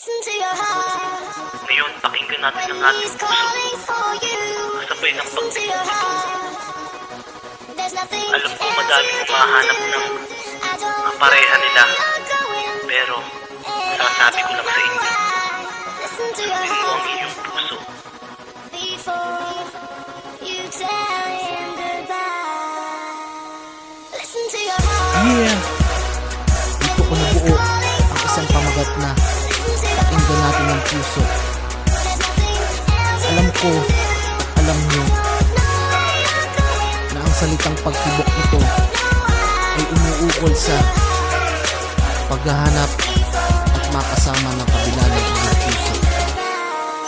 Ngayon, pakinggan natin ang ating puso. Kasabay ng pagtingin nito. Alam ko madaming humahanap ng kapareha nila. Pero, sasabi ko lang sa inyo, sundin mo ang iyong puso. Yeah! Dito ko nabuo ang isang pamagat na pakinggan natin ang puso. Alam ko, alam nyo, na ang salitang pagtibok nito ay umuukol sa paghahanap at makasama ng kabila ng iyong puso.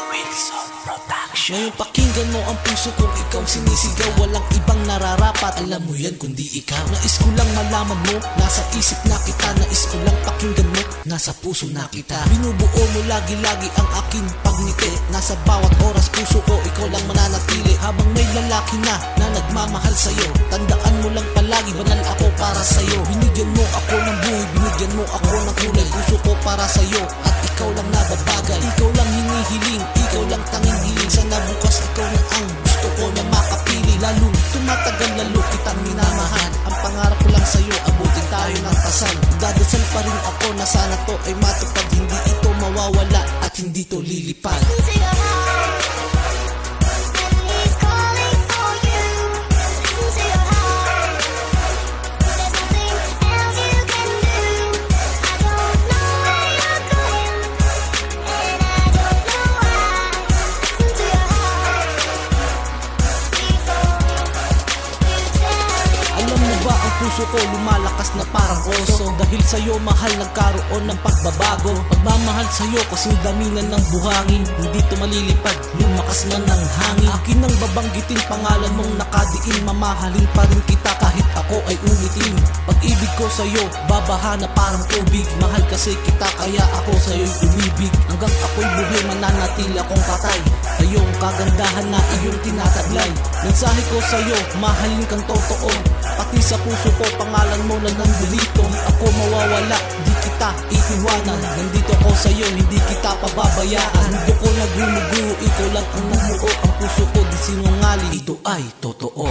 Wilson Production. Ngayon pakinggan mo ang puso kung ikaw sinisigaw. Walang ibang nararapat, alam mo yan kundi ikaw. Nais ko lang malaman mo, nasa isip na kita. Nais ko lang pakinggan mo, nasa puso na kita. Binubuo mo lagi-lagi ang aking pagngiti. Nasa bawat oras puso ko, ikaw lang mananatili. Habang may lalaki na nagmamahal sa'yo, tandaan mo lang palagi, banal ako para sa'yo. Binigyan mo ako ng buhay, binigyan mo ako ng kulay. Puso ko para sa'yo, at ikaw lang nababagay. Ikaw lang hinihiling, ikaw lang tanging hiling. Sana bukas ikaw na ang gusto ko na makapili. Lalong tumatagal, lalo kitang minamahal. Ang pangarap ko lang sa'yo, abutin tayo ng kasal. Dadasal pa rin ako na sana to ay matupad. Hindi ito mawawala at hindi to lilipad. Puso ko lumalakas na parang oso. Dahil sa'yo mahal nagkaroon ng pagbabago. Pagmamahal sa'yo kasing daminan ng buhangin. Hindi to malilipad, lumakas man ng hangin. Akin ang babanggitin pangalan mong nakadiin. Mamahalin pa rin kita kahit ako ay ulitin. Pag-ibig ko sa'yo, babaha na parang tubig. Mahal kasi kita kaya ako sa'yo'y umibig. Hanggang ako'y buhay mananatili akong patay. Sa'yo ang kagandahan na iyong tinataglay. Mensahe ko sa'yo, mahalin kang totoo. Pati sa puso ko, pangalan mo na nandito. Di ako mawawala, di kita iiwanan. Nandito ako sa'yo, hindi kita pababayaan. Hindi ko nagumugulo, ikaw lang ang namuo. Ang puso ko di sinungaling, ito ay totoo.